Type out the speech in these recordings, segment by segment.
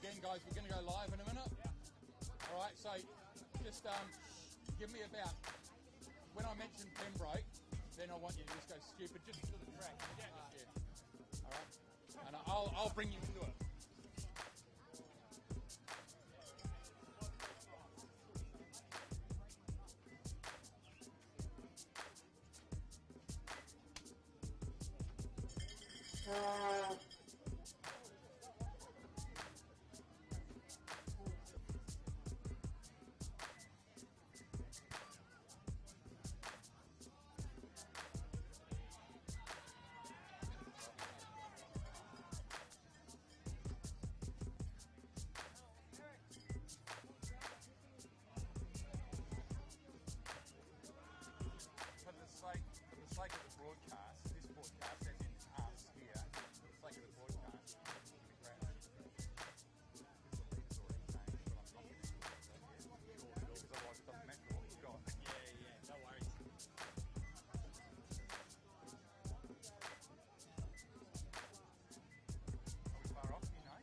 again, guys, we're going to go live in a minute. All right, so just give me about, when I mention Pembroke, then I want you to just go stupid, just to the track. Yeah. All right, and I'll bring you into it. For the sake of the broadcast, this broadcast, as in us here, for the sake of the broadcast, the crowd. The leader's already changed, but I'm not going to do it because otherwise it doesn't matter what we've got. Yeah, no worries. Are we far off, you know?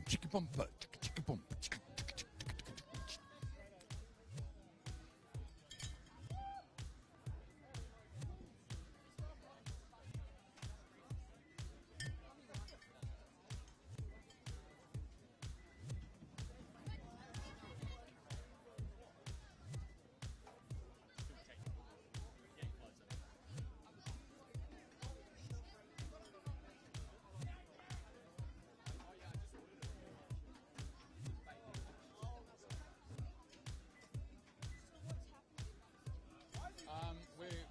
Chicka bumper, chicka bumper, chicka.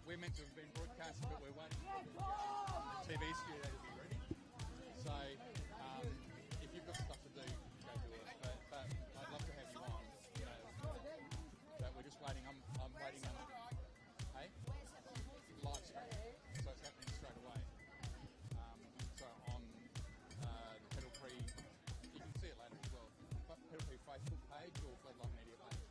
We're meant to have been broadcasting, but we're waiting for the TV studio to be ready. So if you've got stuff to do, go do it. But I'd love to have you on. You know, but we're just waiting. I'm waiting on live stream, so it's happening straight away. So on the Pedal Pre, you can see it later as well. But Pedal Pre Facebook page or Floodlight Media page.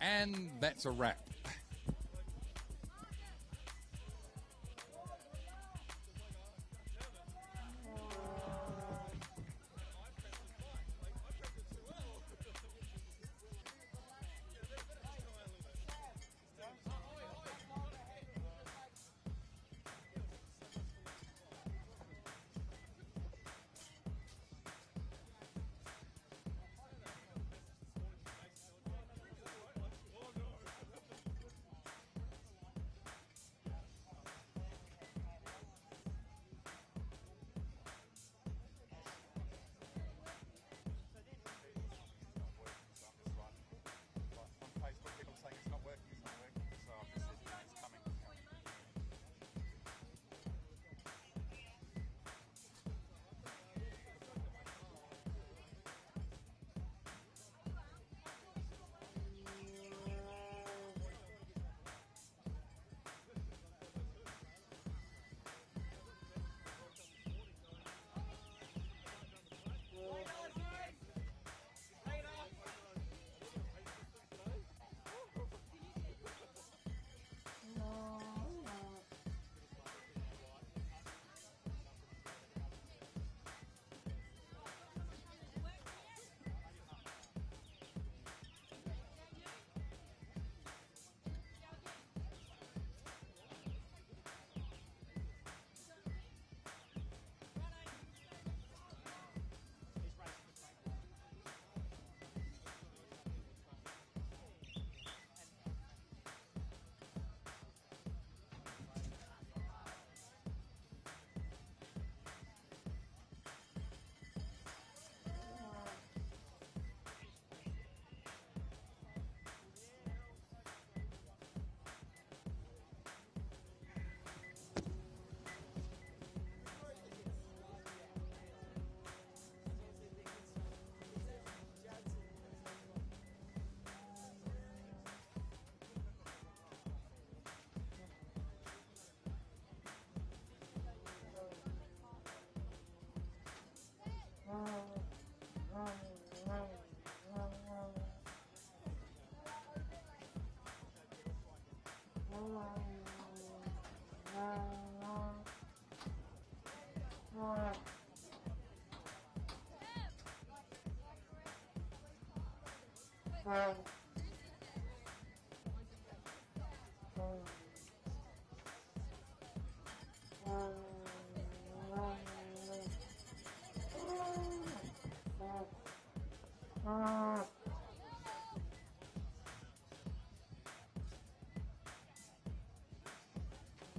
And that's a wrap.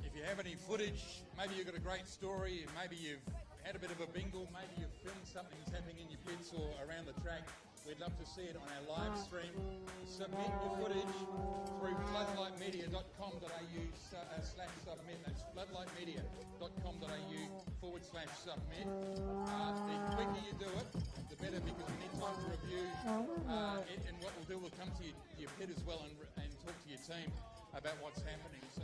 If you have any footage, maybe you've got a great story, maybe you've had a bit of a bingle, maybe you've filmed something that's happening in your pits or around the track, we'd love to see it on our live stream. Submit your footage through floodlightmedia.com.au/submit. That's floodlightmedia.com.au/submit. The quicker you do it, the better, because we need time to review it, and what we'll do, we'll come to your pit as well and talk to your team about what's happening. So.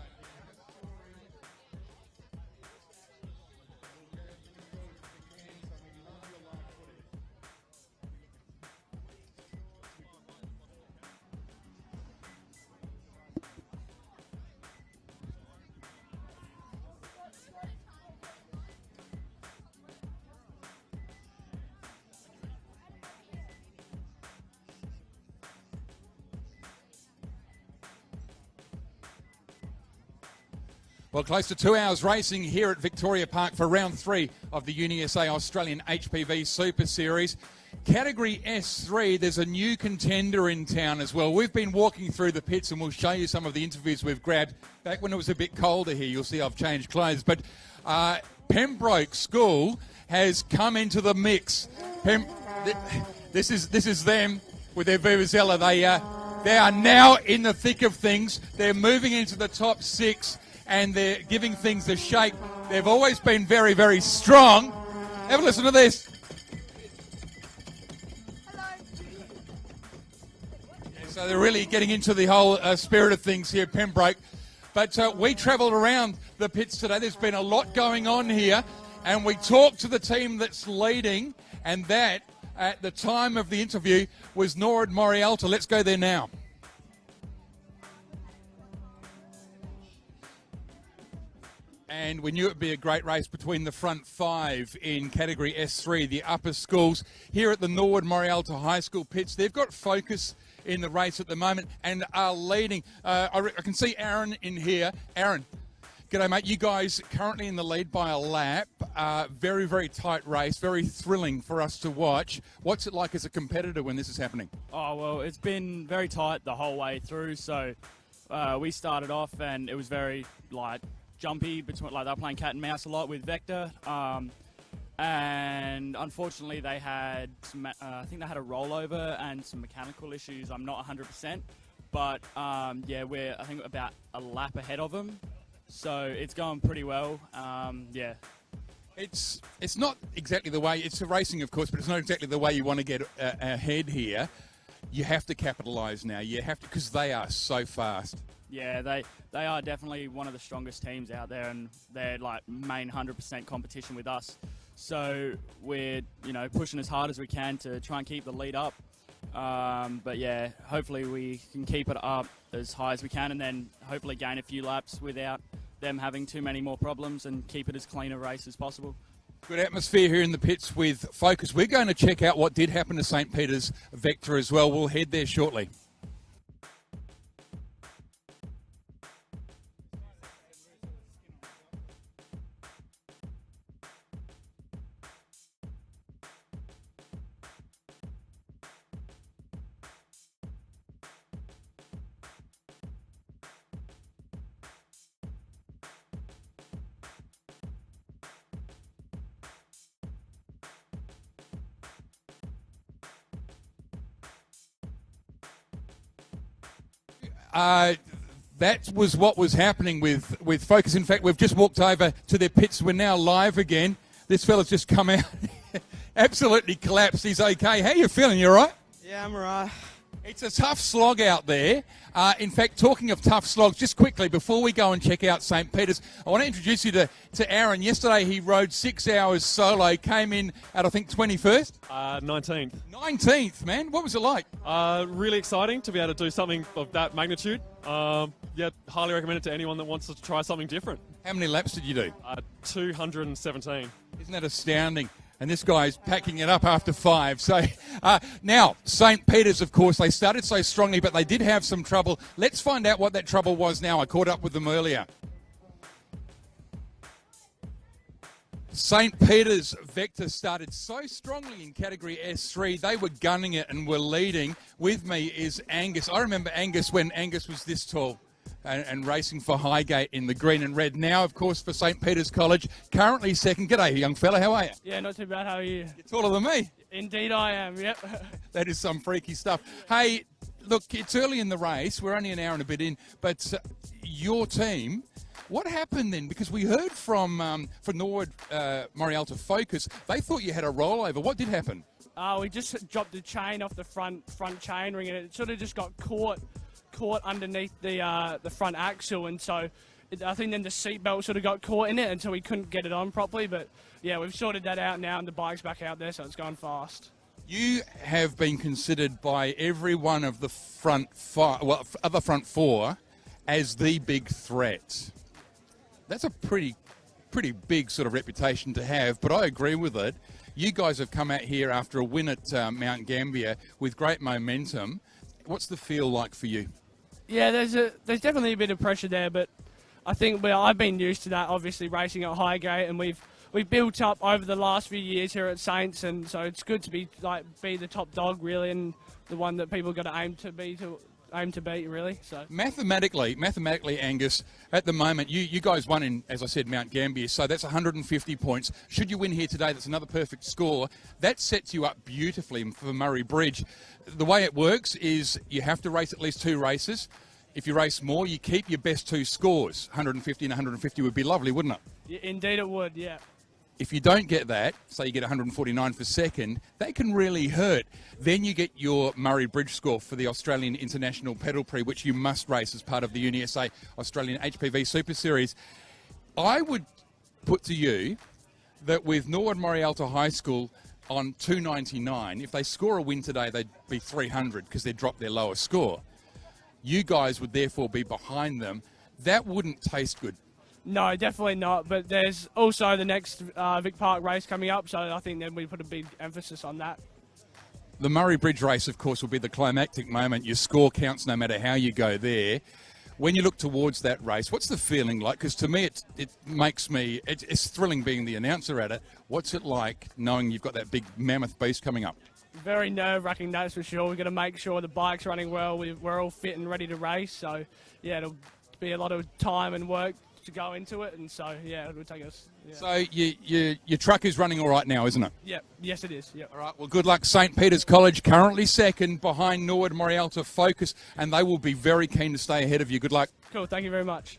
Well, close to 2 hours racing here at Victoria Park for round 3 of the UniSA Australian HPV Super Series. Category S3, there's a new contender in town as well. We've been walking through the pits and we'll show you some of the interviews we've grabbed. Back when it was a bit colder here, you'll see I've changed clothes. But Pembroke School has come into the mix. This is them with their Vuvuzela. They are now in the thick of things. They're moving into the top 6. And they're giving things a shake. They've always been very, very strong. Have a listen to this. Hello. Yeah, so they're really getting into the whole spirit of things here, Pembroke. But we travelled around the pits today. There's been a lot going on here. And we talked to the team that's leading. And that, at the time of the interview, was Norad Morialta. Let's go there now. And we knew it would be a great race between the front 5 in Category S3, the upper schools. Here at the Norwood Morialta High School pits, they've got Focus in the race at the moment and are leading. I can see Aaron in here. Aaron, g'day mate. You guys currently in the lead by a lap. Very, very tight race, very thrilling for us to watch. What's it like as a competitor when this is happening? Oh, well, it's been very tight the whole way through. So we started off and it was very jumpy, between they were playing cat and mouse a lot with Vector, and unfortunately they had I think they had a rollover and some mechanical issues. I'm not 100%, but yeah, we're I think about a lap ahead of them, so it's going pretty well. Yeah. It's not exactly the way, it's a racing of course, but it's not exactly the way you want to get ahead here. You have to capitalise now. You have to, because they are so fast. Yeah, they are definitely one of the strongest teams out there, and they're main 100% competition with us. So we're pushing as hard as we can to try and keep the lead up. But yeah, hopefully we can keep it up as high as we can, and then hopefully gain a few laps without them having too many more problems, and keep it as clean a race as possible. Good atmosphere here in the pits with Focus. We're going to check out what did happen to St. Peter's Vector as well. We'll head there shortly. That was what was happening with Focus. In fact, we've just walked over to their pits. We're now live again. This fella's just come out, absolutely collapsed. He's okay. How you feeling? You all right? Yeah, I'm all right. It's a tough slog out there. In fact, talking of tough slogs, just quickly, before we go and check out St. Peter's, I want to introduce you to Aaron. Yesterday he rode 6 hours solo, came in at, I think, 21st? 19th. 19th, man. What was it like? Really exciting to be able to do something of that magnitude. Yeah, highly recommend it to anyone that wants to try something different. How many laps did you do? 217. Isn't that astounding? And this guy's packing it up after 5. So now, St. Peter's, of course, they started so strongly, but they did have some trouble. Let's find out what that trouble was now. I caught up with them earlier. St. Peter's Vector started so strongly in Category S3. They were gunning it and were leading. With me is Angus. I remember Angus when Angus was this tall and racing for Highgate in the green and red. Now, of course, for St. Peter's College, currently second. G'day, young fella. How are you? Yeah, not too bad. How are you? You're taller than me. Indeed I am, yep. That is some freaky stuff. Hey, look, it's early in the race. We're only an hour and a bit in. But your team, what happened then? Because we heard from Norwood Morialta Focus, they thought you had a rollover. What did happen? We just dropped the chain off the front chain ring, and it sort of just got caught underneath the front axle, and so I think then the seatbelt sort of got caught in it, and so we couldn't get it on properly. But yeah, we've sorted that out now, and the bike's back out there, so it's going fast. You have been considered by every one of the other front four as the big threat. That's a pretty big sort of reputation to have, but I agree with it. You guys have come out here after a win at Mount Gambier with great momentum. What's the feel like for you? Yeah, there's definitely a bit of pressure there, but I think I've been used to that, obviously racing at Highgate, and we've built up over the last few years here at Saints, and so it's good to be the top dog really, and the one that people got to aim to beat really. So mathematically, Angus, at the moment you guys won in, as I said, Mount Gambier, so that's 150 points. Should you win here today, that's another perfect score. That sets you up beautifully for Murray Bridge. The way it works is you have to race at least 2 races. If you race more, you keep your best 2 scores. 150 and 150 would be lovely, wouldn't it? Yeah, indeed it would, yeah. If you don't get that, say you get 149 for second, that can really hurt. Then you get your Murray Bridge score for the Australian International Pedal Prix, which you must race as part of the UniSA Australian HPV Super Series. I would put to you that with Norwood Morialta High School on 299, if they score a win today, they'd be 300 because they'd dropped their lowest score. You guys would therefore be behind them. That wouldn't taste good. No, definitely not. But there's also the next Vic Park race coming up, so I think then we put a big emphasis on that. The Murray Bridge race, of course, will be the climactic moment. Your score counts no matter how you go there. When you look towards that race, what's the feeling like? Because to me, it makes me, it's thrilling being the announcer at it. What's it like knowing you've got that big mammoth beast coming up? Very nerve-wracking, that's for sure. We've got to make sure the bike's running well. We're all fit and ready to race. So, yeah, it'll be a lot of time and work to go into it. And so, yeah, it'll take us. Yeah. So your truck is running all right now, isn't it? Yeah, yes, it is. Yep. All right, well, good luck. St. Peter's College currently second behind Norwood Morialta Focus, and they will be very keen to stay ahead of you. Good luck. Cool, thank you very much.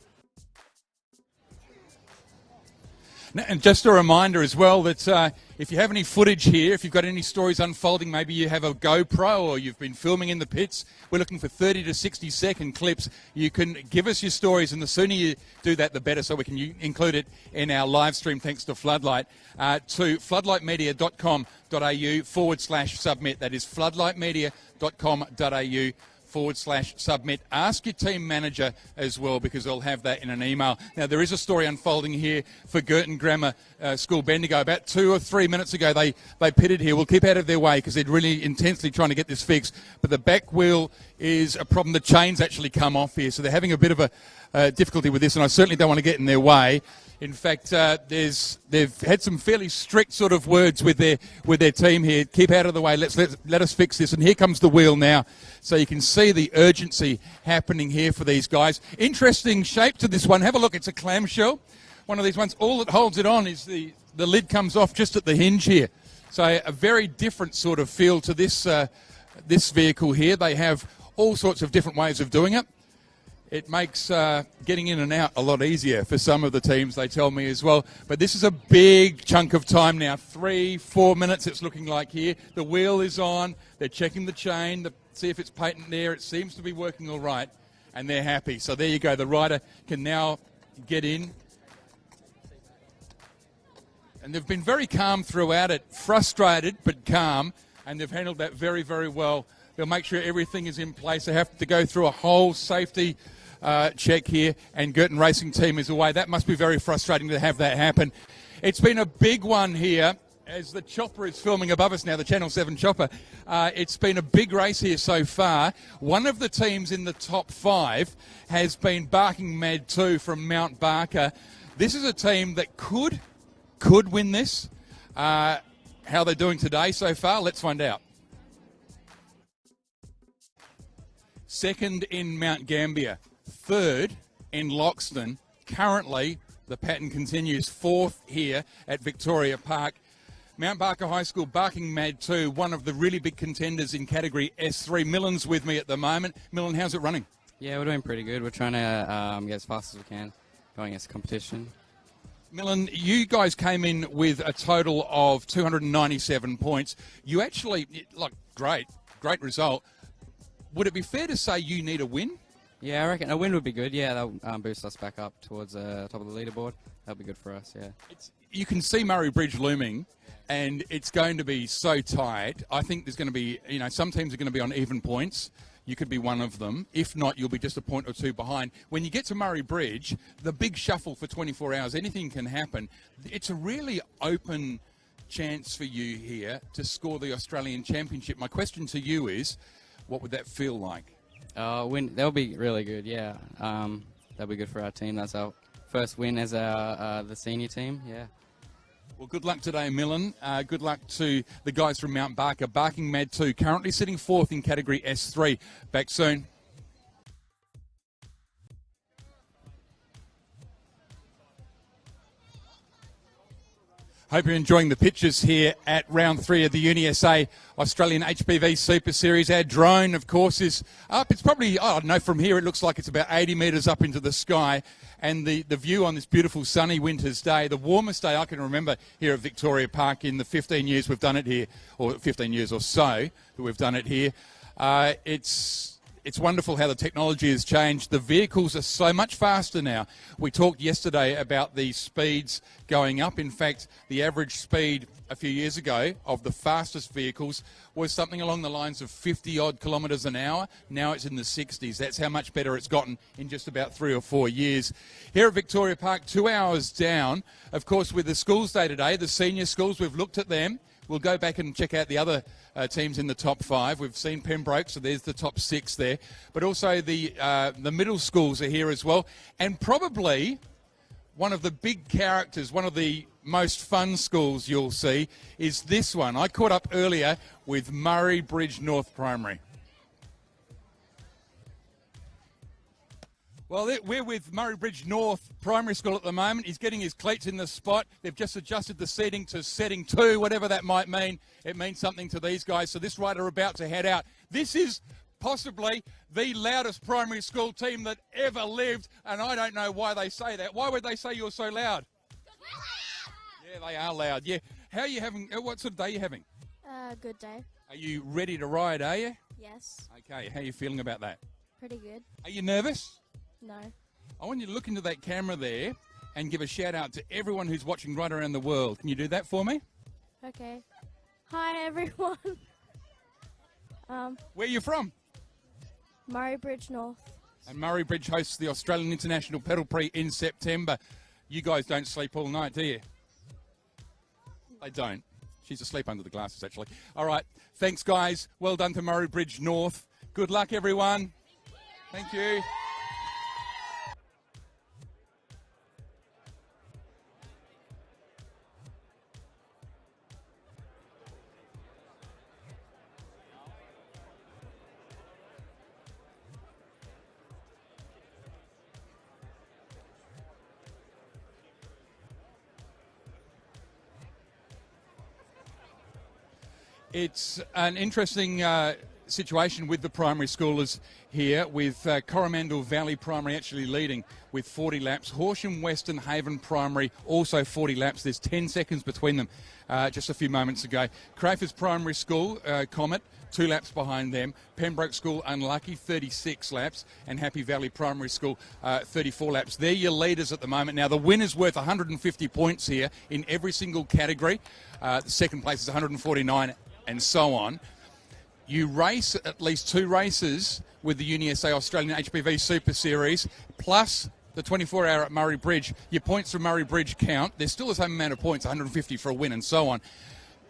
And just a reminder as well that if you have any footage here, if you've got any stories unfolding, maybe you have a GoPro or you've been filming in the pits, we're looking for 30 to 60 second clips. You can give us your stories, and the sooner you do that, the better, so we can include it in our live stream thanks to Floodlight, to floodlightmedia.com.au/submit. That is floodlightmedia.com.au/submit. Ask your team manager as well, because they'll have that in an email. Now, there is a story unfolding here for Girton Grammar School Bendigo. About 2 or 3 minutes ago, they pitted here. We'll keep out of their way because they're really intensely trying to get this fixed. But the back wheel is a problem. The chains actually come off here, so they're having a bit of a difficulty with this, and I certainly don't want to get in their way. In fact, they've had some fairly strict sort of words with their team here. Keep out of the way. Let us fix this. And here comes the wheel now. So you can see the urgency happening here for these guys. Interesting shape to this one. Have a look. It's a clamshell. One of these ones. All that holds it on is the lid comes off just at the hinge here. So a very different sort of feel to this vehicle here. They have all sorts of different ways of doing it. It makes getting in and out a lot easier for some of the teams, they tell me as well. But this is a big chunk of time now. 3-4 minutes it's looking like here. The wheel is on. They're checking the chain to see if it's patent there. It seems to be working all right, and they're happy. So there you go. The rider can now get in. And they've been very calm throughout it. Frustrated, but calm. And they've handled that very, very well. They'll make sure everything is in place. They have to go through a whole safety check here, and Girton Racing Team is away. That must be very frustrating to have that happen. It's been a big one here as the chopper is filming above us now, the Channel 7 chopper. It's been a big race here so far. One of the teams in the top 5 has been Barking Mad 2 from Mount Barker. This is a team that could win this. How they're doing today so far, let's find out. Second in Mount Gambier, third in Loxton. Currently, the pattern continues. Fourth here at Victoria Park. Mount Barker High School, Barking Mad 2, one of the really big contenders in category S3. Millen's with me at the moment. Millen, how's it running? Yeah, we're doing pretty good. We're trying to get as fast as we can going against the competition. Millen, you guys came in with a total of 297 points. You actually, great result. Would it be fair to say you need a win? Yeah, I reckon a win would be good. Yeah, that'll boost us back up towards the top of the leaderboard. That'll be good for us, yeah. You can see Murray Bridge looming, and it's going to be so tight. I think there's going to be, some teams are going to be on even points. You could be one of them. If not, you'll be just a point or two behind. When you get to Murray Bridge, the big shuffle for 24 hours, anything can happen. It's a really open chance for you here to score the Australian Championship. My question to you is, what would that feel like? Win. That'll be really good. Yeah, that'll be good for our team. That's our first win as the senior team. Yeah. Well, good luck today, Millen. Good luck to the guys from Mount Barker. Barking Mad 2, currently sitting fourth in category S3. Back soon. Hope you're enjoying the pictures here at round 3 of the UniSA Australian HPV Super Series. Our drone, of course, is up. It's probably, I don't know, from here it looks like it's about 80 metres up into the sky. And the view on this beautiful sunny winter's day, the warmest day I can remember here at Victoria Park in the 15 years we've done it here, or 15 years or so that we've done it here. It's wonderful how the technology has changed. The vehicles are so much faster now. We talked yesterday about the speeds going up. In fact, the average speed a few years ago of the fastest vehicles was something along the lines of 50-odd kilometres an hour. Now it's in the 60s. That's how much better it's gotten in just about 3 or 4 years. Here at Victoria Park, 2 hours down, of course, with the schools day today, the senior schools, we've looked at them. We'll go back and check out the other teams in the top 5. We've seen Pembroke, so there's the top 6 there. But also the middle schools are here as well. And probably one of the big characters, one of the most fun schools you'll see is this one. I caught up earlier with Murray Bridge North Primary. Well, we're with Murray Bridge North Primary School at the moment. He's getting his cleats in the spot. They've just adjusted the seating to setting 2, whatever that might mean. It means something to these guys. So this ride are about to head out. This is possibly the loudest primary school team that ever lived, and I don't know why they say that. Why would they say you're so loud? Yeah, they are loud. Yeah. How are you having? What sort of day are you having? Good day. Are you ready to ride, are you? Yes. Okay, how are you feeling about that? Pretty good. Are you nervous? No. I want you to look into that camera there and give a shout out to everyone who's watching right around the world. Can you do that for me? Okay. Hi, everyone. Where are you from? Murray Bridge North. And Murray Bridge hosts the Australian International Pedal Prix in September. You guys don't sleep all night, do you? They don't. She's asleep under the glasses, actually. All right. Thanks, guys. Well done to Murray Bridge North. Good luck, everyone. Thank you. It's an interesting situation with the primary schoolers here, with Coromandel Valley Primary actually leading with 40 laps. Horsham Western Haven Primary also 40 laps. There's 10 seconds between them just a few moments ago. Crafers Primary School, Comet, 2 laps behind them. Pembroke School, Unlucky, 36 laps. And Happy Valley Primary School, 34 laps. They're your leaders at the moment. Now, the winner's worth 150 points here in every single category. The second place is 149 and so on. You race at least 2 races with the UniSA Australian HPV Super Series, plus the 24-hour at Murray Bridge. Your points from Murray Bridge count. There's still the same amount of points, 150 for a win and so on.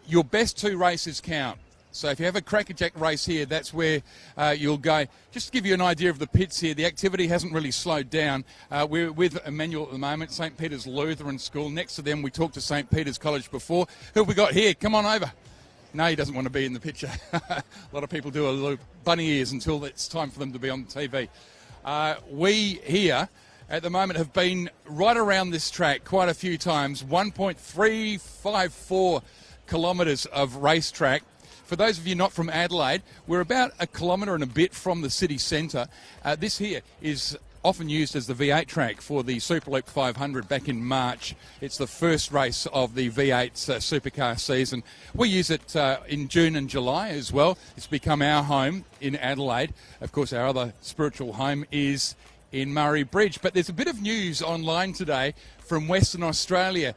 Your best 2 races count. So if you have a crackerjack race here, that's where you'll go. Just to give you an idea of the pits here, the activity hasn't really slowed down. We're with Emmanuel at the moment, St. Peter's Lutheran School. Next to them, we talked to St. Peter's College before. Who have we got here? Come on over. No, he doesn't want to be in the picture. A lot of people do a little bunny ears until it's time for them to be on TV. We here at the moment have been right around this track quite a few times, 1.354 kilometres of racetrack. For those of you not from Adelaide, we're about a kilometre and a bit from the city centre. This here is often used as the V8 track for the Superloop 500 back in March. It's the first race of the V8 supercar season. We use it in June and July as well. It's become our home in Adelaide. Of course, our other spiritual home is in Murray Bridge. But there's a bit of news online today from Western Australia.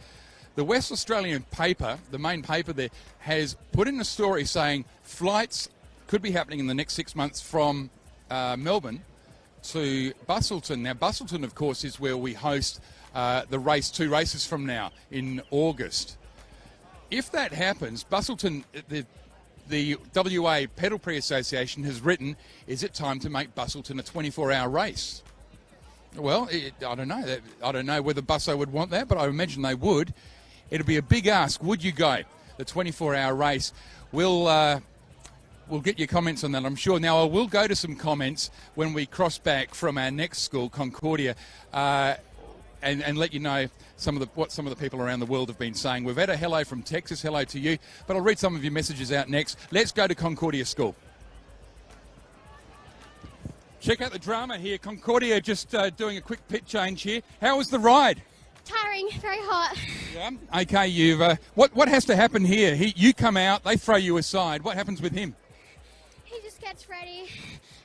The West Australian paper, the main paper there, has put in a story saying flights could be happening in the next 6 months from Melbourne to Busselton. Now, Busselton, of course, is where we host the race 2 races from now in August. If that happens, Busselton, the WA Pedal Prix Association has written, is it time to make Busselton a 24-hour race? Well, I don't know. I don't know whether Busso would want that, but I imagine they would. It'll be a big ask. Would you go the 24-hour race? We'll get your comments on that, I'm sure. Now, I will go to some comments when we cross back from our next school, Concordia, and let you know what some of the people around the world have been saying. We've had a hello from Texas, hello to you, but I'll read some of your messages out next. Let's go to Concordia School. Check out the drama here. Concordia just doing a quick pit change here. How was the ride? Tiring, very hot. Yeah. Okay, you've what has to happen here? You come out, they throw you aside. What happens with him? He just gets ready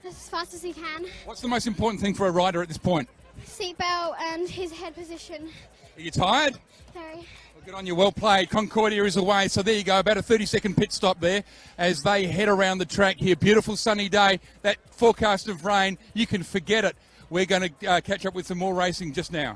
as fast as he can. What's the most important thing for a rider at this point? Seatbelt and his head position. Are you tired? Very. Well, good on you. Well played. Concordia is away. So there you go. About a 30-second pit stop there as they head around the track here. Beautiful sunny day. That forecast of rain, you can forget it. We're going to catch up with some more racing just now.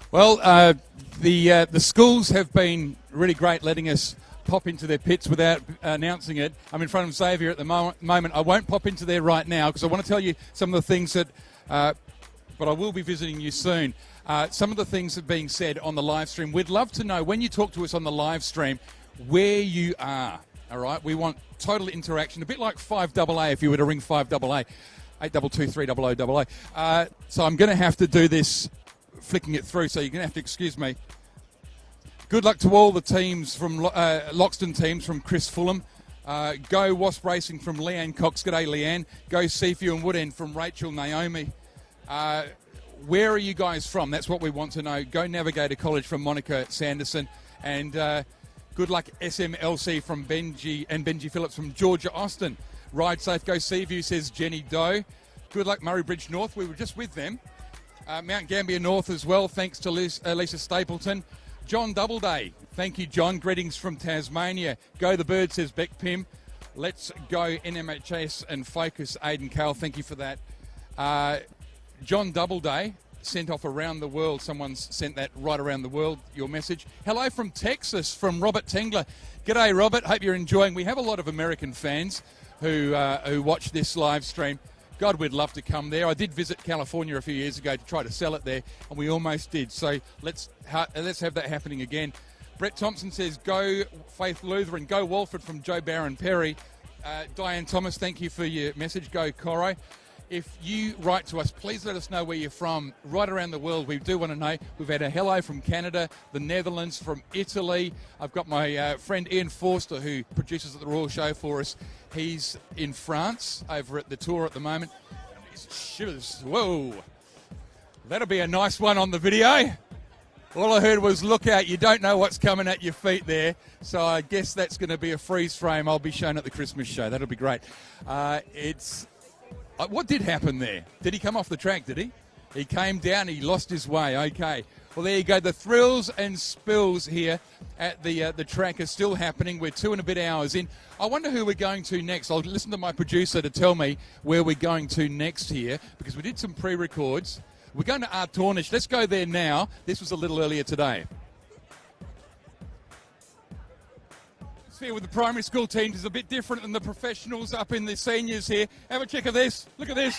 Well, the schools have been really great letting us pop into their pits without announcing it. I'm in front of Xavier at the moment. I won't pop into there right now because I want to tell you some of the things that, but I will be visiting you soon. Some of the things that are being said on the live stream. We'd love to know when you talk to us on the live stream where you are. All right, we want total interaction, a bit like 5AA if you were to ring 5AA, 822 300. So I'm going to have to do this, flicking it through, so you're going to have to excuse me. Good luck to all the teams from Loxton teams from Chris Fulham. Go Wasp Racing from Leanne Cox. G'day, Leanne. Go Seaview and Woodend from Rachel Naomi. Where are you guys from? That's what we want to know. Go Navigator College from Monica Sanderson. And good luck SMLC from Benji and Benji Phillips from Georgia Austin. Ride safe, go Seaview, says Jenny Doe. Good luck Murray Bridge North. We were just with them. Mount Gambier North as well, thanks to Lisa Stapleton. John Doubleday, thank you, John. Greetings from Tasmania. Go the Bird, says Beck Pim. Let's go NMHS and Focus, Aidan Cale. Thank you for that. John Doubleday sent off around the world. Someone's sent that right around the world, your message. Hello from Texas, from Robert Tengler. G'day, Robert. Hope you're enjoying. We have a lot of American fans who watch this live stream. God, we'd love to come there. I did visit California a few years ago to try to sell it there, and we almost did. So let's have that happening again. Brett Thompson says, go Faith Lutheran, go Walford from Joe Barron Perry. Diane Thomas, thank you for your message. Go Coro. If you write to us, please let us know where you're from. Right around the world, we do want to know. We've had a hello from Canada, the Netherlands, from Italy. I've got my friend Ian Forster, who produces at the Royal Show for us. He's in France over at the tour at the moment. Shivers. Whoa. That'll be a nice one on the video. All I heard was, look out, you don't know what's coming at your feet there. So I guess that's going to be a freeze frame I'll be shown at the Christmas show. That'll be great. What did happen there? Did he come off the track, did he? He came down, he lost his way. Okay. Well, there you go. The thrills and spills here at the track are still happening. We're 2 and a bit hours in. I wonder who we're going to next. I'll listen to my producer to tell me where we're going to next here, because we did some pre-records. We're going to Artornish. Let's go there now. This was a little earlier today. Here with the primary school teams is a bit different than the professionals up in the seniors here. Have a check of this. Look at this.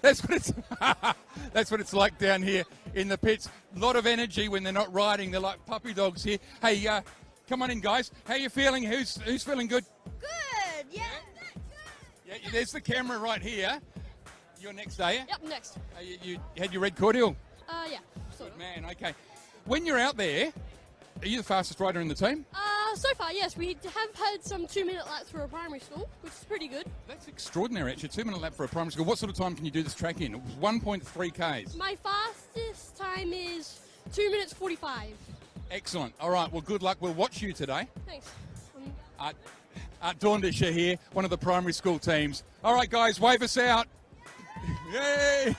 That's what it's like down here in the pits. A lot of energy when they're not riding. They're like puppy dogs here. Hey, come on in, guys. How you feeling? Who's feeling good? Good, yeah. Yeah, there's the camera right here. You're next, are you? Yep, next. You had your red cordial? Yeah. Sort of. Man, okay. When you're out there, are you the fastest rider in the team? So far, yes. We have had some 2-minute laps for a primary school, which is pretty good. That's extraordinary, actually. 2-minute lap for a primary school. What sort of time can you do this track in? 1.3 Ks. My fastest time is 2 minutes 45. Excellent. All right, well, good luck. We'll watch you today. Thanks. Art Dorndisher here, one of the primary school teams. All right, guys, wave us out. Yay!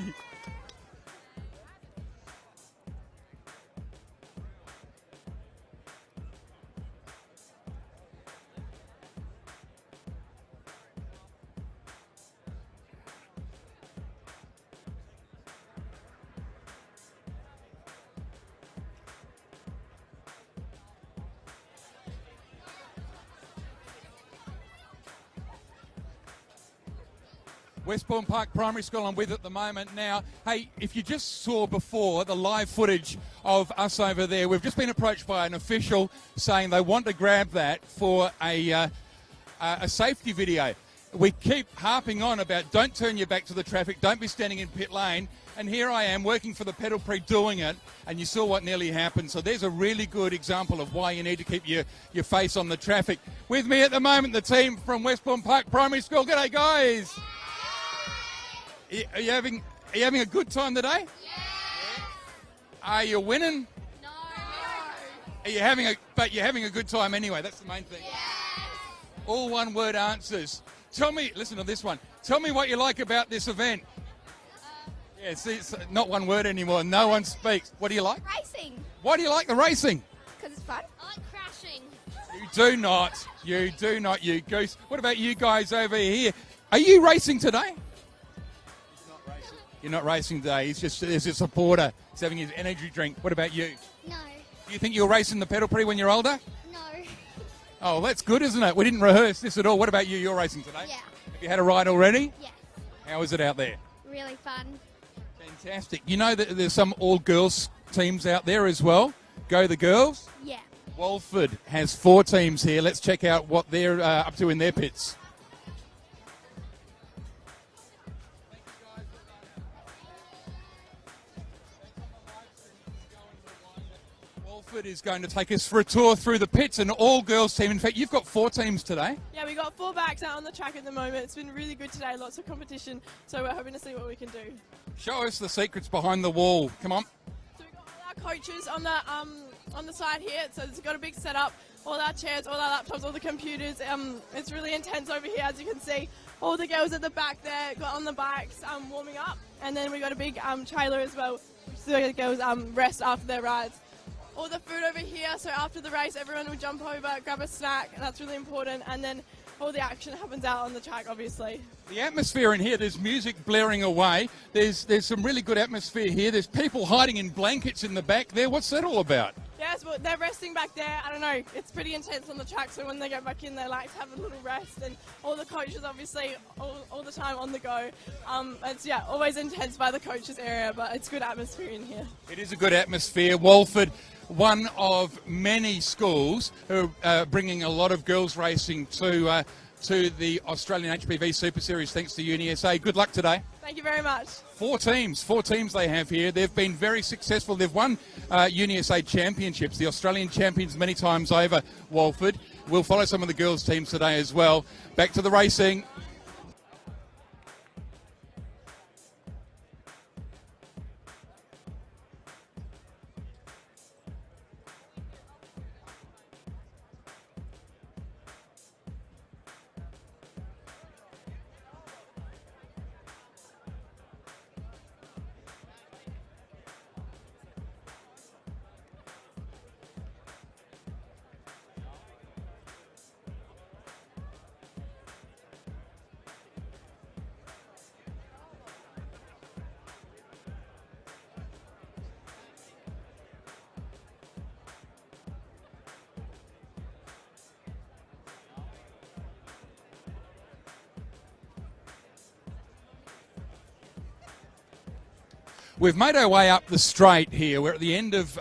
Westbourne Park Primary School I'm with at the moment now. Hey, if you just saw before the live footage of us over there, we've just been approached by an official saying they want to grab that for a safety video. We keep harping on about don't turn your back to the traffic, don't be standing in pit lane. And here I am working for the Pedal Prix doing it, and you saw what nearly happened. So there's a really good example of why you need to keep your face on the traffic. With me at the moment, the team from Westbourne Park Primary School. G'day, guys. Are you having a good time today? Yeah. Are you winning? No. Are you having a good time anyway? That's the main thing. Yeah. All one-word answers. Tell me, listen to this one. Tell me what you like about this event. Yeah, see, it's not one word anymore. No one speaks. What do you like? Racing. Why do you like the racing? Because it's fun. I like crashing. You do not. You do not, you goose. What about you guys over here? Are you racing today? He's not racing. You're not racing today. He's just a supporter. He's having his energy drink. What about you? No. Do you think you'll race in the Pedal Prix when you're older? No. Oh, that's good, isn't it? We didn't rehearse this at all. What about you? You're racing today? Yeah. Have you had a ride already? Yes. How is it out there? Really fun. Fantastic. You know that there's some all-girls teams out there as well. Go the girls. Yeah. Walford has 4 teams here. Let's check out what they're up to in their pits. Walford is going to take us for a tour through the pits, an all-girls team. In fact, you've got 4 teams today. Yeah, we got 4 backs out on the track at the moment. It's been really good today, lots of competition, so we're hoping to see what we can do. Show us the secrets behind the wall. Come on. So we've got all our coaches on the side here, so it's got a big setup, all our chairs, all our laptops, all the computers. It's really intense over here, as you can see. All the girls at the back there got on the bikes warming up, and then we got a big trailer as well, so the girls rest after their rides. All the food over here, so after the race everyone will jump over, grab a snack, and that's really important, and then all the action happens out on the track, obviously. The atmosphere in here, there's music blaring away. There's some really good atmosphere here. There's people hiding in blankets in the back there. What's that all about? Yes, well, they're resting back there. I don't know, it's pretty intense on the track, so when they get back in, they like to have a little rest, and all the coaches, obviously, all the time on the go. It's, yeah, always intense by the coaches area, but it's good atmosphere in here. It is a good atmosphere. Walford, one of many schools who are bringing a lot of girls racing to the Australian HPV Super Series, thanks to UniSA. Good luck today. Thank you very much. 4 teams they have here. They've been very successful. They've won UniSA championships, the Australian champions many times over, Walford. We'll follow some of the girls' teams today as well. Back to the racing. We've made our way up the straight here. We're at the end of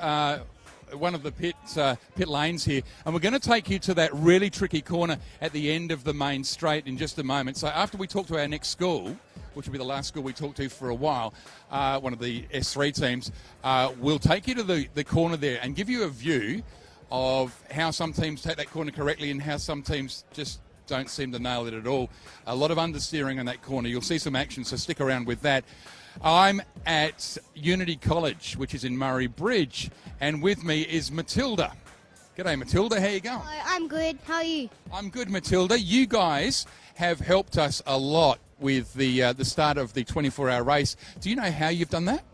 one of the pit lanes here, and we're going to take you to that really tricky corner at the end of the main straight in just a moment. So after we talk to our next school, which will be the last school we talk to for a while, one of the S3 teams, we'll take you to the corner there and give you a view of how some teams take that corner correctly and how some teams just don't seem to nail it at all. A lot of understeering on that corner. You'll see some action, so stick around with that. I'm at Unity College, which is in Murray Bridge, and with me is Matilda. G'day, Matilda. How you going? Hello, I'm good. How are you? I'm good, Matilda. You guys have helped us a lot with the start of the 24-hour race. Do you know how you've done that?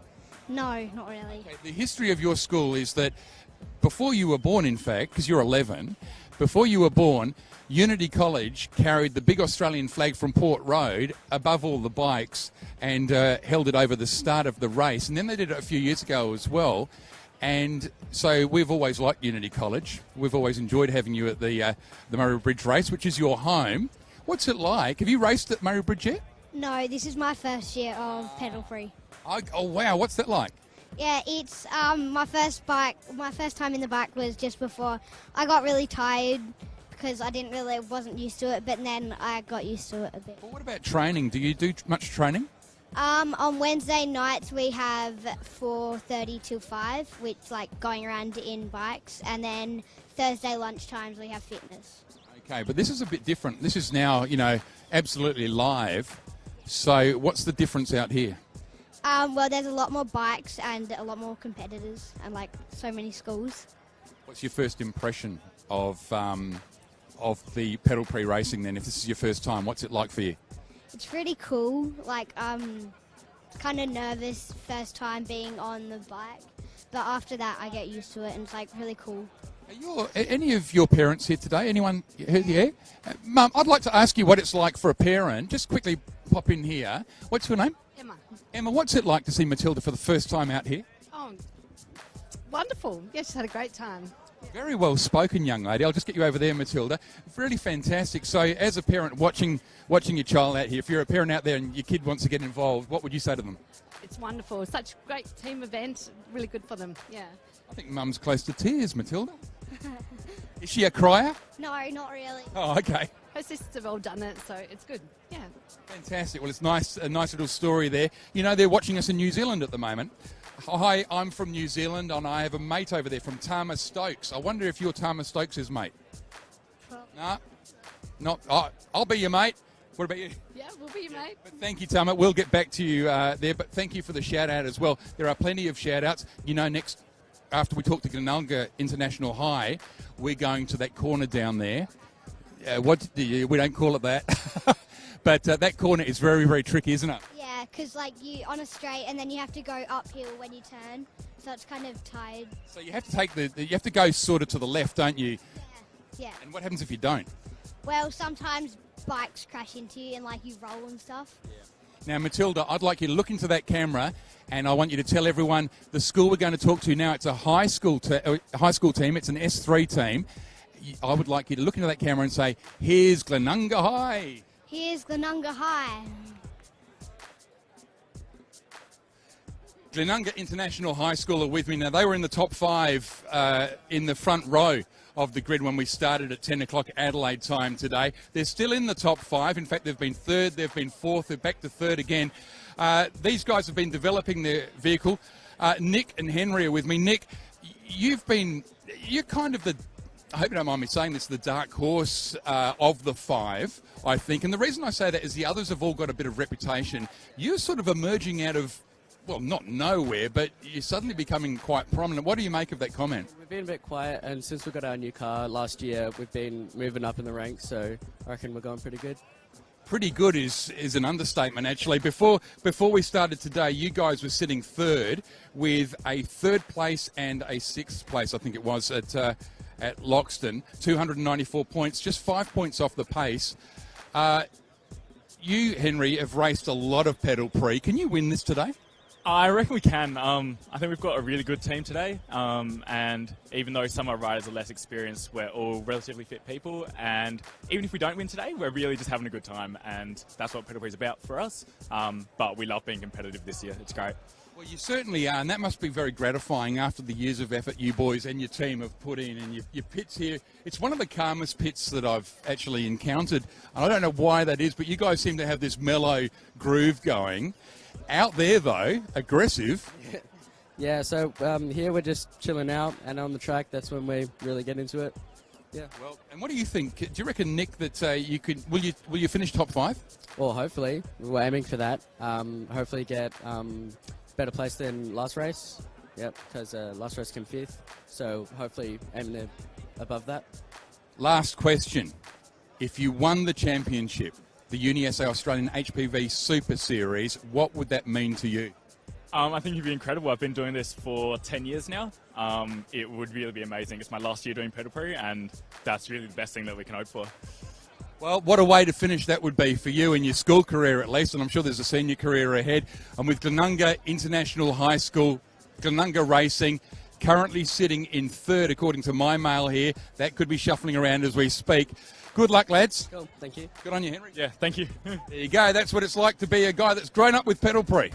No, not really. Okay, the history of your school is that before you were born, in fact, because you're 11, before you were born, Unity College carried the big Australian flag from Port Road above all the bikes and held it over the start of the race. And then they did it a few years ago as well. And so we've always liked Unity College. We've always enjoyed having you at the Murray Bridge race, which is your home. What's it like? Have you raced at Murray Bridge yet? No, this is my first year of pedal free. Oh, wow. What's that like? Yeah, it's my first time in the bike was just before I got really tired because I wasn't used to it, but then I got used to it a bit. Well, what about training? Do you do much training? On Wednesday nights we have 4:30 till 5, which like going around in bikes, and then Thursday lunchtimes we have fitness. Okay, but this is a bit different. This is now, absolutely live. So what's the difference out here? Well, there's a lot more bikes and a lot more competitors, and like so many schools. What's your first impression of the pedal pre-racing then? If this is your first time, what's it like for you? It's really cool. Like, kind of nervous first time being on the bike, but after that I get used to it, and it's like really cool. Are any of your parents here today? Anyone here? Mum, I'd like to ask you what it's like for a parent. Just quickly pop in here. What's your name? Emma. Emma, what's it like to see Matilda for the first time out here? Oh, wonderful. Yeah, she's had a great time. Very well spoken, young lady. I'll just get you over there, Matilda. Really fantastic. So as a parent watching your child out here, if you're a parent out there and your kid wants to get involved, what would you say to them? It's wonderful. Such a great team event. Really good for them. Yeah. I think Mum's close to tears, Matilda. Is she a crier? No, not really. Oh, okay. Her sisters have all done it, so it's good. Yeah. Fantastic. Well, it's a nice little story there. They're watching us in New Zealand at the moment. Hi, I'm from New Zealand, and I have a mate over there from Tama Stokes. I wonder if you're Tama Stokes' mate. No, not. I'll be your mate. What about you? Yeah, we'll be your mate. But thank you, Tama. We'll get back to you there, but thank you for the shout-out as well. There are plenty of shout-outs. Next, after we talk to Glenelga International High, we're going to that corner down there. We don't call it that. But that corner is very, very tricky, isn't it? Yeah, because like you on a straight, and then you have to go uphill when you turn, so it's kind of tired. So you have to you have to go sort of to the left, don't you? Yeah. And what happens if you don't? Well, sometimes bikes crash into you and like you roll and stuff. Yeah. Now, Matilda, I'd like you to look into that camera, and I want you to tell everyone the school we're going to talk to now. It's a high school team. It's an S3 team. I would like you to look into that camera and say, "Here's Glenunga High." Here's Glenunga High. Glenunga International High School are with me now. They were in the top 5 in the front row of the grid when we started at 10 o'clock Adelaide time today. They're still in the top 5. In fact, they've been 3rd, they've been 4th, they're back to 3rd again. These guys have been developing their vehicle. Nick and Henry are with me. Nick, you're kind of I hope you don't mind me saying this, the dark horse of the 5, I think. And the reason I say that is the others have all got a bit of reputation. You're sort of emerging out of, well, not nowhere, but you're suddenly becoming quite prominent. What do you make of that comment? We've been a bit quiet, and since we got our new car last year, we've been moving up in the ranks, so I reckon we're going pretty good. Pretty good is an understatement, actually. Before we started today, you guys were sitting 3rd with a 3rd place and a 6th place, I think it was, at Loxton, 294 points, just 5 points off the pace. You, Henry, have raced a lot of pedal pre. Can you win this today? I reckon we can. I think we've got a really good team today, and even though some of our riders are less experienced, we're all relatively fit people, and even if we don't win today, we're really just having a good time, and that's what pedal pre is about for us. But we love being competitive this year. It's great. Well, you certainly are, and that must be very gratifying after the years of effort you boys and your team have put in. And your pits here, it's one of the calmest pits that I've actually encountered. And I don't know why that is, but you guys seem to have this mellow groove going. Out there, though, aggressive. Yeah, so here we're just chilling out, and on the track, that's when we really get into it. Yeah. Well, and what do you think? Do you reckon, Nick, that you could? Will you finish top 5? Well, hopefully. We're aiming for that. Hopefully get better place than last race. Yep, because last race came 5th. So hopefully aiming above that. Last question. If you won the championship, the UniSA Australian HPV Super Series, what would that mean to you? I think it'd be incredible. I've been doing this for 10 years now. It would really be amazing. It's my last year doing pedal pre, and that's really the best thing that we can hope for. Well, what a way to finish that would be for you in your school career at least, and I'm sure there's a senior career ahead. And with Glenunga International High School, Glenunga Racing, currently sitting in 3rd according to my mail here. That could be shuffling around as we speak. Good luck, lads. Cool, thank you. Good on you, Henry. Yeah, thank you. There you go. That's what it's like to be a guy that's grown up with pedal pre.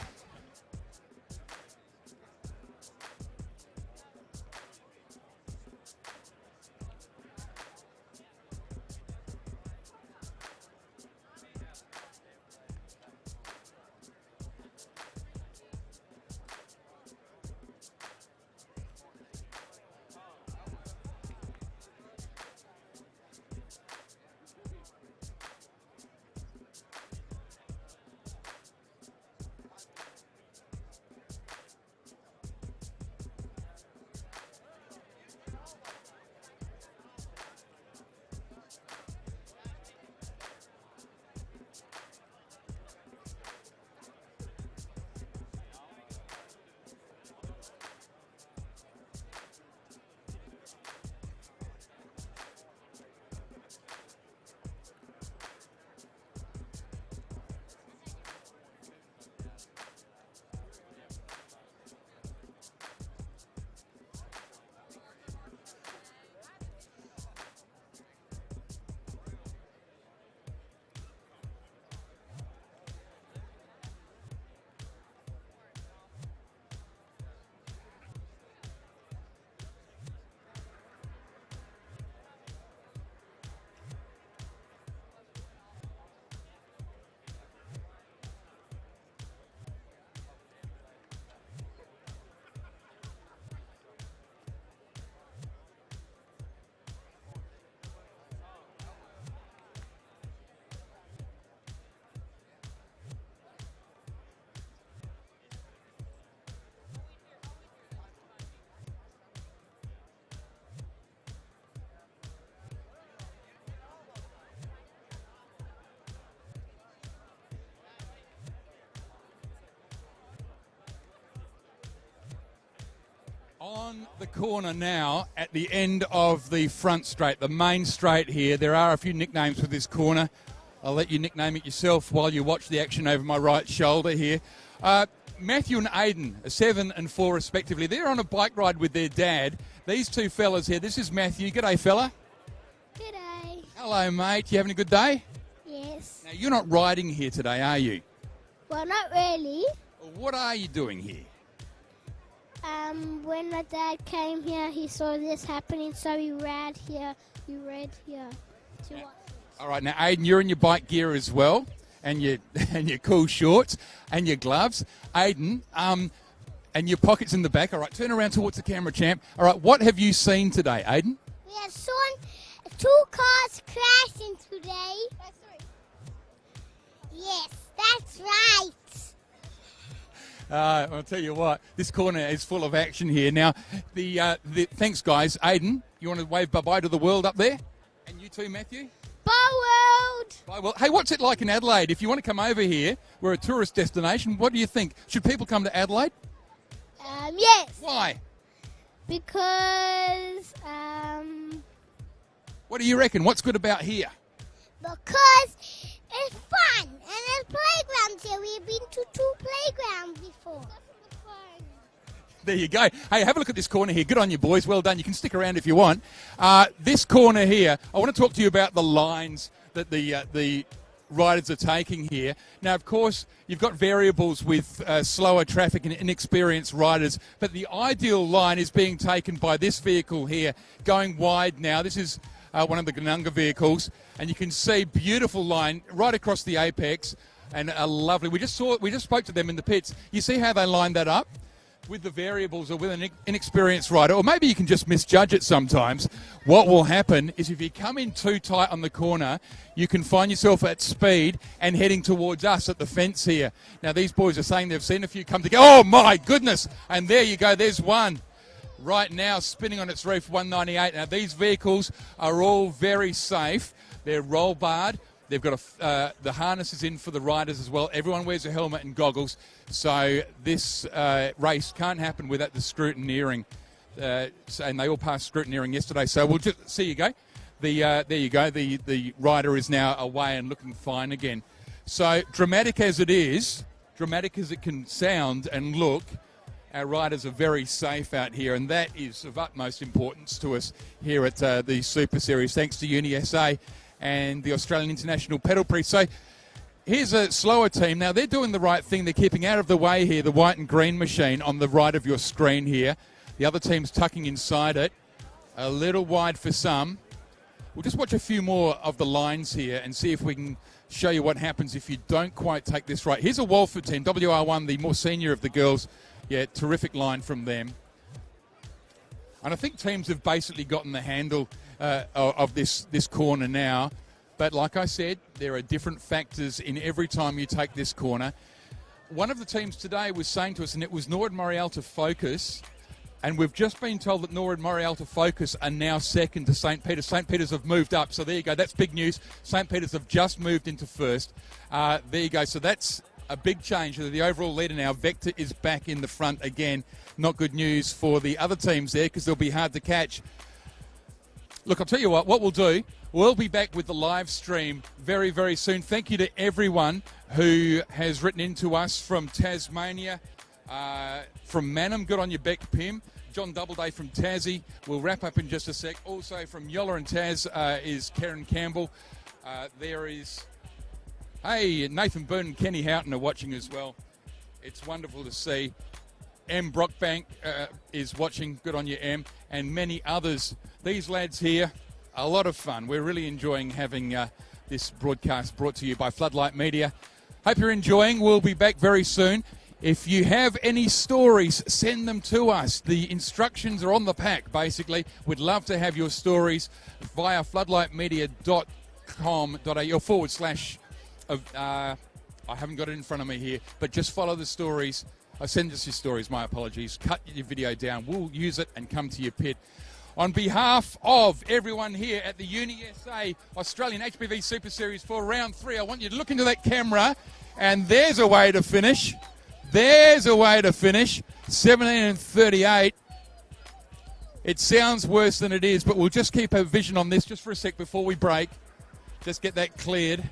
On the corner now, at the end of the front straight, the main straight here, there are a few nicknames for this corner. I'll let you nickname it yourself while you watch the action over my right shoulder here. Matthew and Aiden, 7 and 4 respectively. They're on a bike ride with their dad. These two fellas here, this is Matthew. G'day, fella. G'day. Hello, mate. You having a good day? Yes. Now, you're not riding here today, are you? Well, not really. Well, what are you doing here? When my dad came here, he saw this happening, so he ran here. to watch. All right, now, Aiden, you're in your bike gear as well, and your cool shorts and your gloves. Aiden, and your pockets in the back. All right, turn around towards the camera, champ. All right, what have you seen today, Aiden? We have seen 2 cars crashing today. Yes, that's right. I'll tell you what, this corner is full of action here. Now, thanks, guys. Aiden, you want to wave bye-bye to the world up there? And you too, Matthew? Bye, world. Bye, world. Hey, what's it like in Adelaide? If you want to come over here, we're a tourist destination. What do you think? Should people come to Adelaide? Yes. Why? Because, What do you reckon? What's good about here? Because it's fun, and there's playgrounds here. We've been to 2 playgrounds before. There you go. Hey, have a look at this corner here. Good on you, boys. Well done. You can stick around if you want. This corner here, I want to talk to you about the lines that the riders are taking here. Now, of course, you've got variables with slower traffic and inexperienced riders, but the ideal line is being taken by this vehicle here, going wide now. This is one of the Gununga vehicles, and you can see beautiful line right across the apex, and a lovely. We just spoke to them in the pits. You see how they lined that up with the variables, or with an inexperienced rider, or maybe you can just misjudge it sometimes. What will happen is if you come in too tight on the corner, you can find yourself at speed and heading towards us at the fence here. Now, these boys are saying they've seen a few come together. Oh, my goodness. And there you go. There's one right now spinning on its roof, 198. Now, these vehicles are all very safe. They're roll barred. They've got the harnesses in for the riders as well. Everyone wears a helmet and goggles. So this race can't happen without the scrutineering. And they all passed scrutineering yesterday. So we'll just see you go. There you go. The rider is now away and looking fine again. So dramatic as it is, dramatic as it can sound and look, our riders are very safe out here, and that is of utmost importance to us here at the Super Series, thanks to UniSA and the Australian International Pedal Prix. So here's a slower team. Now, they're doing the right thing. They're keeping out of the way here, the white and green machine on the right of your screen here. The other team's tucking inside it, a little wide for some. We'll just watch a few more of the lines here and see if we can show you what happens if you don't quite take this right. Here's a Walford team, WR1, the more senior of the girls. Yeah, terrific line from them. And I think teams have basically gotten the handle of this corner now. But like I said, there are different factors in every time you take this corner. One of the teams today was saying to us, and it was Norwood Morialta Focus, and we've just been told that Norwood Morialta Focus are now second to St. Peter's. St. Peter's have moved up, so there you go. That's big news. St. Peter's have just moved into first. There you go. So that's a big change. The overall leader now, Vector, is back in the front again. Not good news for the other teams there because they'll be hard to catch. Look, I'll tell you what we'll do. We'll be back with the live stream very, very soon. Thank you to everyone who has written into us from Tasmania, from Manham. Good on you, Beck Pim. John Doubleday from Tassie. We'll wrap up in just a sec. Also from Yolla and Taz is Karen Campbell. There is... Hey, Nathan Byrne and Kenny Houghton are watching as well. It's wonderful to see. M. Brockbank is watching. Good on you, M. And many others. These lads here, a lot of fun. We're really enjoying having this broadcast brought to you by Floodlight Media. Hope you're enjoying. We'll be back very soon. If you have any stories, send them to us. The instructions are on the pack, basically. We'd love to have your stories via floodlightmedia.com.au / I haven't got it in front of me here, but just follow the stories. Send us your stories, my apologies. Cut your video down. We'll use it and come to your pit. On behalf of everyone here at the UniSA Australian HPV Super Series for round 3, I want you to look into that camera, and there's a way to finish. There's a way to finish. 17 and 38. It sounds worse than it is, but we'll just keep our vision on this just for a sec before we break. Just get that cleared.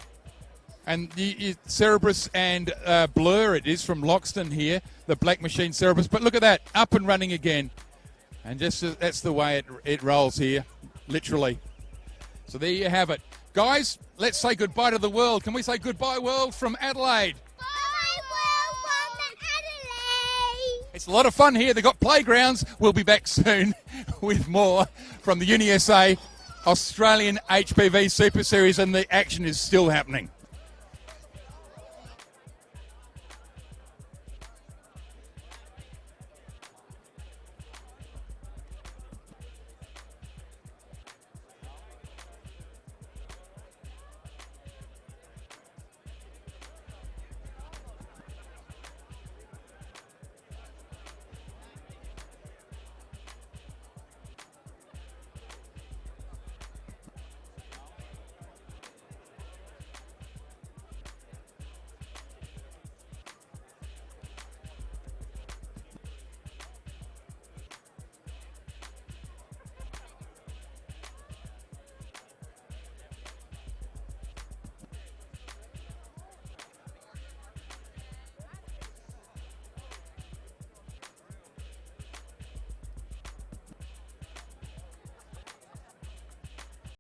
And Cerebrus and Blur, it is from Loxton here, the Black Machine Cerebrus. But look at that, up and running again. And just that's the way it rolls here, literally. So there you have it. Guys, let's say goodbye to the world. Can we say goodbye, world, from Adelaide? It's a lot of fun here. They've got playgrounds. We'll be back soon with more from the UniSA Australian HPV Super Series, and the action is still happening.